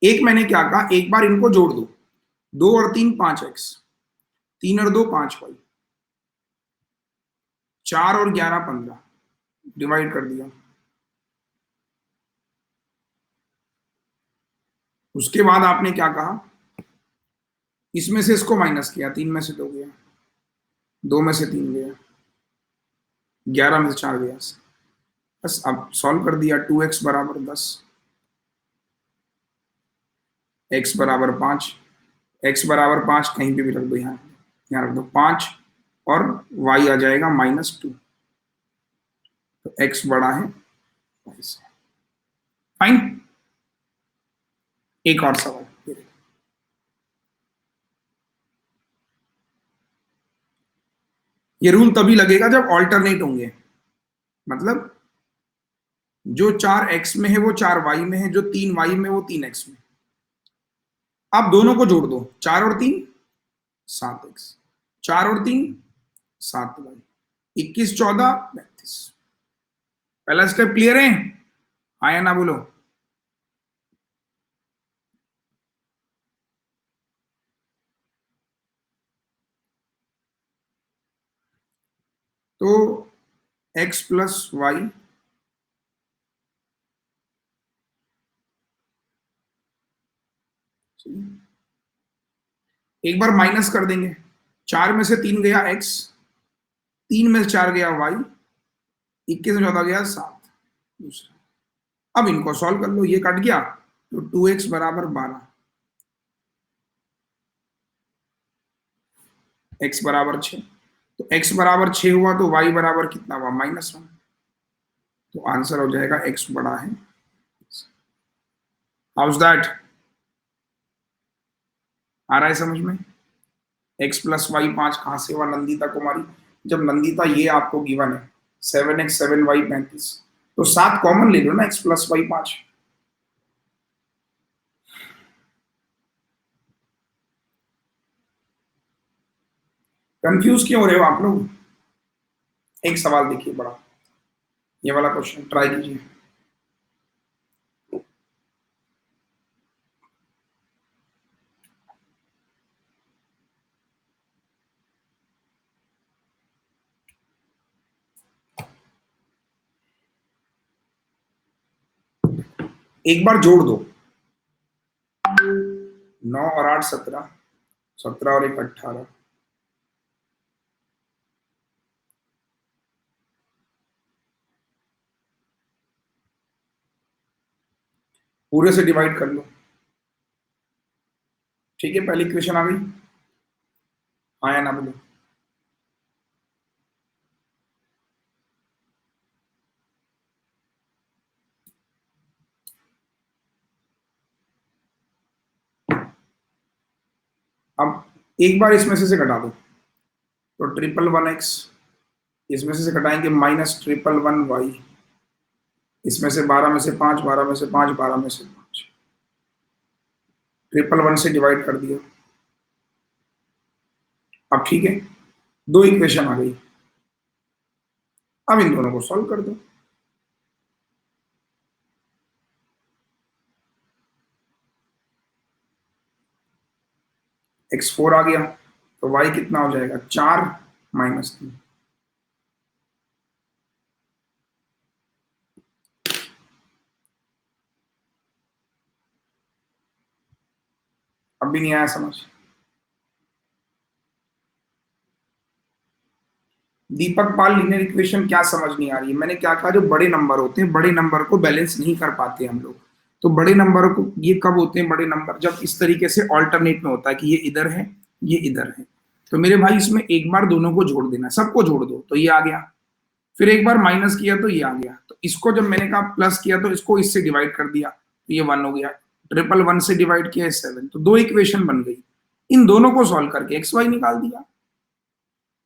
एक मैंने क्या कहा, एक बार इनको जोड़ दो, 2 और 3 5x, 3 और 2 5y, 4 और 11 15, डिवाइड कर दिया। उसके बाद आपने क्या कहा, इसमें से इसको माइनस किया, 3 में से 2 गया, 2 में से 3 गया, 11 में से 4 गया, बस अब सॉल्व कर दिया। 2x बराबर 10, x बराबर 5, x बराबर 5 कहीं पे भी रख दो, यहाँ रख दो 5, और y आ जाएगा -2, तो x बड़ा है y से। फाइन। एक और सवाल, ये रूल तभी लगेगा जब ऑल्टरनेट होंगे, मतलब जो 4x में है वो 4y में है, जो 3y में वो 3x में। आप दोनों को जोड़ दो, 4 और 3 7x, 4 और 3 7y, 21 14 35। पहला स्टेप क्लियर है? हाँ या ना बोलो। तो x प्लस वाई, एक बार माइनस कर देंगे, 4 में से 3 गया x, 3 में से 4 गया y, 21 में 14 गया 7, दूसरा। अब इनको सॉल्व कर लो, ये कट गया, तो 2x बराबर 12, x बराबर 6, तो x बराबर 6 हुआ, तो y बराबर कितना हुआ? -1, तो आंसर हो जाएगा x बड़ा है। House that? आ रहा है समझ में? x प्लस वाई 5 कहां से हुआ? नंदिता कुमारी। जब नंदिता ये आपको गिवन है 7x 7y 35, तो 7 कॉमन ले लो ना, x प्लस वाई 5। कंफ्यूज क्यों हो रहे हो आप लोग? एक सवाल देखिए बड़ा, ये वाला क्वेश्चन ट्राई कीजिए। एक बार जोड़ दो, 9 और 8 17, 17 और 1 18, पूरे से डिवाइड कर लो। ठीक है, पहली इक्वेशन आ गई, हाँ या ना बोलो। अब एक बार इसमें से घटा दो, तो 111x, इसमें से घटाएंगे -111y, इसमें से 12 में से 5, 12 में से 5, 12 में से 5, 111 से डिवाइड कर दिया। अब ठीक है, दो इक्वेशन आ गई, अब इन दोनों को सॉल्व कर दो। x4 आ गया, तो y कितना हो जाएगा, 4 -3। अब भी नहीं आया समझ? दीपक पाल, लीनियर इक्वेशन क्या समझ नहीं आ रही है? मैंने क्या कहा, जो बड़े नंबर होते हैं, बड़े नंबर को बैलेंस नहीं कर पाते हम लोग। तो बड़े नंबर को ये कब होते हैं बड़े नंबर, जब इस तरीके से ऑल्टरनेट में होता है कि ये इधर है, ये इधर है। तो मेरे भाई इसमें एक बार दोनों को जोड़ देना, सबको जोड़ दो तो ये आ गया, फिर एक बार माइनस किया तो ये आ गया। तो इसको जब मैंने कहा प्लस किया तो इसको इससे डिवाइड कर दिया तो ये 1 हो गया, 111 से डिवाइड किया 7, तो दो इक्वेशन बन गई। इन दोनों को सॉल्व करके एक्स वाई निकाल दिया।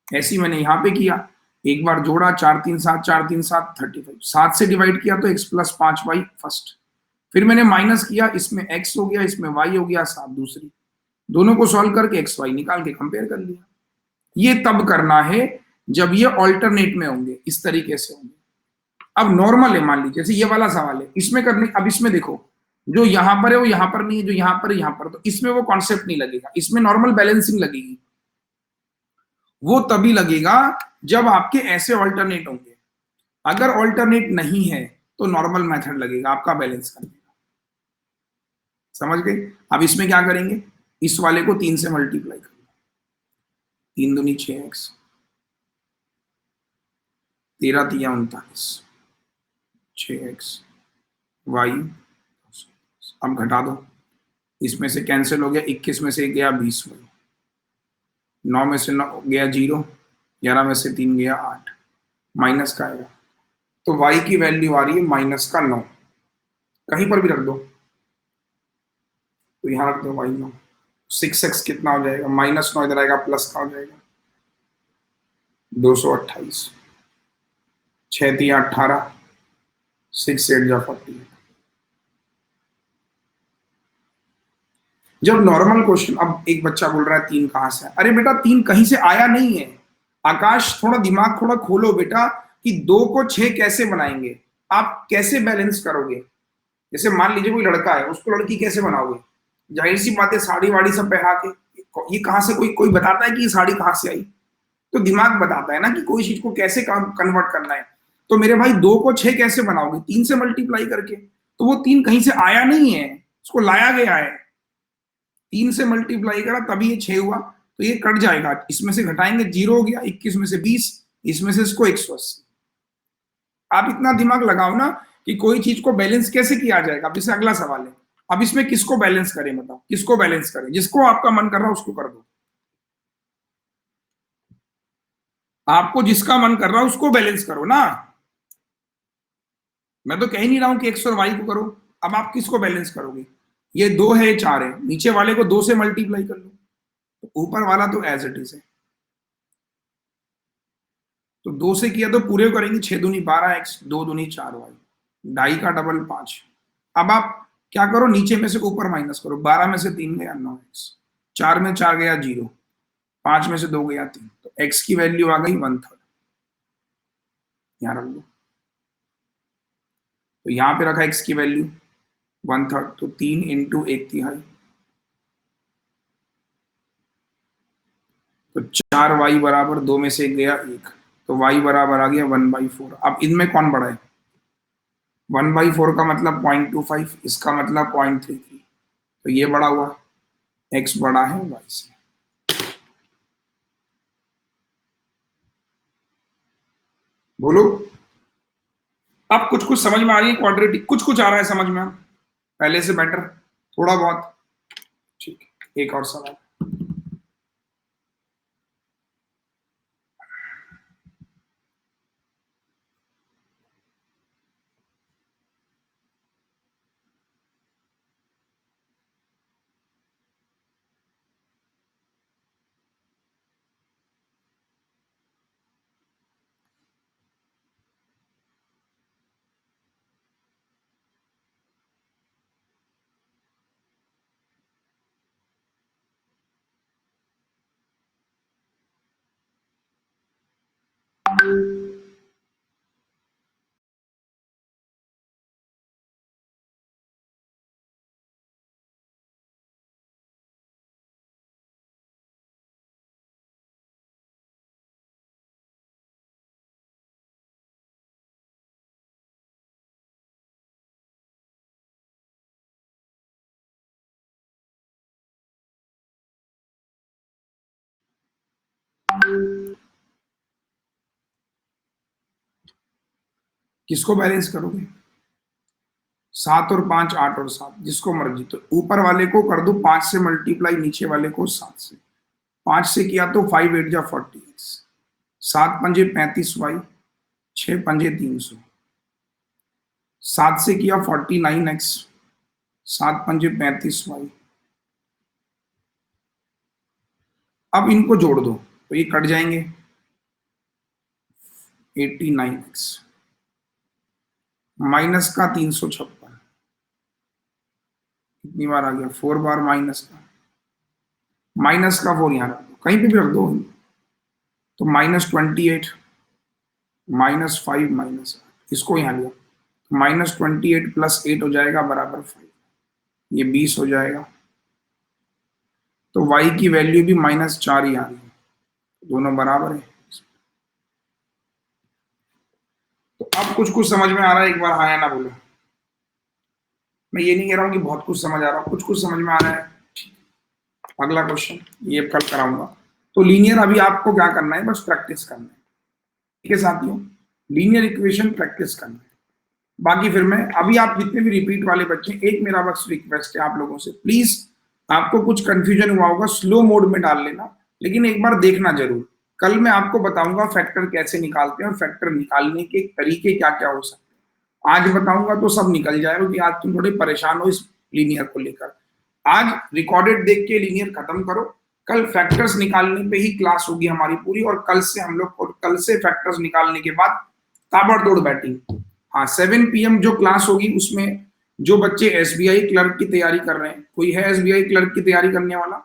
ऐसी मैंने यहां पे किया, एक बार जोड़ा 4 3 7, 4 3 7 35, 7 से डिवाइड किया तो x+5y फर्स्ट, फिर मैंने माइनस किया, इसमें x हो गया, इसमें y हो गया 7 दूसरी, दोनों को सॉल्व करके एक्स वाई निकाल के कंपेयर कर लिया। ये तब करना है जब ये ऑल्टरनेट में होंगे, इस तरीके से होंगे। अब नॉर्मल है, मान लीजिए जैसे ये वाला सवाल है, इसमें करने, अब इसमें देखो, जो यहां पर है वो यहां पर नहीं है, जो यहां पर है यहां पर, तो इसमें वो कॉन्सेप्ट नहीं लगेगा, इसमें नॉर्मल बैलेंसिंग लगेगी। वो तभी लगेगा जब आपके ऐसे ऑल्टरनेट होंगे। अगर ऑल्टरनेट नहीं है तो नॉर्मल मेथड लगेगा आपका बैलेंस करने का। समझ गए? अब इसमें क्या करेंगे, इस वाले को 3 से मल्टीप्लाई कर, 3 दूनी 6x, 13 तिया 39, 6x y। अब घटा दो, इसमें से कैंसिल हो गया, 21 में से गया 20 y, 9 में से 9 गया 0, 11 में से 3 गया 8, माइनस का आएगा, तो y की वैल्यू आ रही है -9। कहीं पर भी रख दो, तो यहां रख दो y9, 6x कितना हो जाएगा, -9 इधर आएगा, प्लस का हो जाएगा 228, 6 3 18, 6 8 जा 40। जब नॉर्मल क्वेश्चन, अब एक बच्चा बोल रहा है 3 कहां से, अरे बेटा 3 कहीं से आया नहीं है। आकाश थोड़ा दिमाग थोड़ा खोलो बेटा, कि 2 को 6 कैसे बनाएंगे, आप कैसे बैलेंस करोगे? जैसे मान लीजिए कोई लड़का है, उसको लड़की कैसे बनाओगे? जाहिर सी बात है, साड़ी वाड़ी सब पहना के, ये कहां से, कोई कोई बताता है कि ये साड़ी कहां से आई? तो दिमाग बताता है ना कि कोई चीज को कैसे कन्वर्ट करना है। तो मेरे भाई 2 को 6 कैसे बनाओगे? 3 से मल्टीप्लाई करके। तो वो 3 कहीं से आया नहीं है, उसको लाया गया है। 3 से मल्टीप्लाई करा तभी ये 6 हुआ, तो ये कट जाएगा, इसमें से घटाएंगे 0 हो गया, 21 में से 20, इसमें से इसको 180। आप इतना दिमाग लगाओ ना कि कोई चीज को बैलेंस कैसे किया जाएगा। अब जैसे अगला सवाल है, अब इसमें किसको बैलेंस करें, बताओ किसको बैलेंस करें? जिसको आपका मन कर रहा है उसको कर दो, आपको जिसका मन कर रहा है उसको बैलेंस करो ना। मैं तो कह ही नहीं रहा हूं कि एक्स और वाई को करो। अब आप किसको बैलेंस करोगे? ये 2 है, ये 4 है, नीचे वाले को 2 से मल्टीप्लाई कर लो, तो ऊपर वाला तो एज इट इज है। तो 2 से किया तो पूरे करेंगे, 6 दूनी 12x, 2 दूनी 4y, ढाई का डबल 5। अब आप क्या करो, नीचे में से ऊपर माइनस करो, 12 में से 3 गया 9x, 4 में 4 गया 0, 5 में से 2 गया 3, तो x की वैल्यू आ गई 1/3, यहाँ रख दो। तो यहाँ पे रखा x की वैल्यू 1/3, तो 3 इंटू 1/3, तो 4y बराबर 2 में से 1 गया 1, तो y बराबर आ गया 1/4। अब इनमें कौन बड़ा है? 1/4 का मतलब 0.25, इसका मतलब 0.33, तो ये बड़ा हुआ, x बड़ा है y से। बोलो, अब कुछ कुछ समझ में आ रही है क्वाड्रेटिक, कुछ कुछ आ रहा है समझ में, पहले से बेटर थोड़ा बहुत। ठीक है, एक और सवाल। किसको बैलेंस करोगे? 7 और 5, 8 और 7, जिसको मर्जी। तो ऊपर वाले को कर दो 5 से मल्टीप्लाई, नीचे वाले को 7 से। 5 से किया तो 5 8 जा 40, 7 पंजे 35y, 6 पंजे 300, 7 से किया 49x, 7 पंजे 35y। अब इनको जोड़ दो तो ये कट जाएंगे, 89x माइनस का 356, कितनी बार आ गया? 4 बार माइनस का, 4 यहाँ रख दो, कहीं पे भी रख दो। तो -28, -5 माइनस, इसको यहाँ लिया, -28 प्लस 8 हो जाएगा बराबर 5, ये 20 हो जाएगा। तो y की वैल्यू भी -4 ही आ रही है, दोनों बराबर है। तो अब कुछ कुछ समझ में आ रहा है, एक बार हाँ या ना बोलो। मैं ये नहीं कह रहा हूँ कि बहुत कुछ समझ आ रहा है, कुछ कुछ समझ में आ रहा है। अगला क्वेश्चन ये कल कराऊंगा। तो लीनियर अभी आपको क्या करना है, बस प्रैक्टिस करना है, ठीक है साथियों? लीनियर इक्वेशन प्रैक्टिस करना है, बाकी फिर मैं अभी आप जितने भी रिपीट वाले बच्चे, एक मेरा बस रिक्वेस्ट है आप लोगों से, प्लीज आपको कुछ कंफ्यूजन हुआ होगा, स्लो मोड में डाल लेना, लेकिन एक बार देखना जरूर। कल मैं आपको बताऊंगा फैक्टर कैसे निकालते हैं और फैक्टर निकालने के तरीके क्या क्या हो सकते हैं। आज बताऊंगा तो सब निकल जाएगा, क्योंकि आज तुम थोड़े परेशान हो इस लीनियर को लेकर। आज रिकॉर्डेड देख के लीनियर खत्म करो, कल फैक्टर्स निकालने पे ही क्लास होगी हमारी पूरी, और कल से हम लोग, कल से फैक्टर्स निकालने के बाद ताबड़तोड़ बैटिंग। हाँ, 7 PM जो क्लास होगी उसमें जो बच्चे SBI क्लर्क की तैयारी कर रहे हैं, कोई है SBI क्लर्क की तैयारी करने वाला?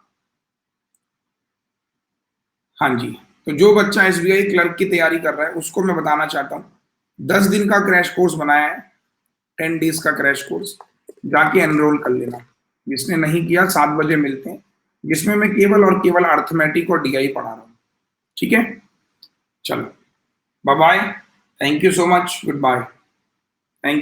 हाँ जी, तो जो बच्चा SBI क्लर्क की तैयारी कर रहा है उसको मैं बताना चाहता हूँ, 10 दिन का क्रैश कोर्स बनाया है, 10 डेज का क्रैश कोर्स, जाके एनरोल कर लेना। जिसने नहीं किया 7 बजे मिलते हैं, जिसमें मैं केवल और केवल अर्थमेटिक और DI पढ़ा रहा हूँ, ठीक है? चलो, bye bye, thank you so much, good bye.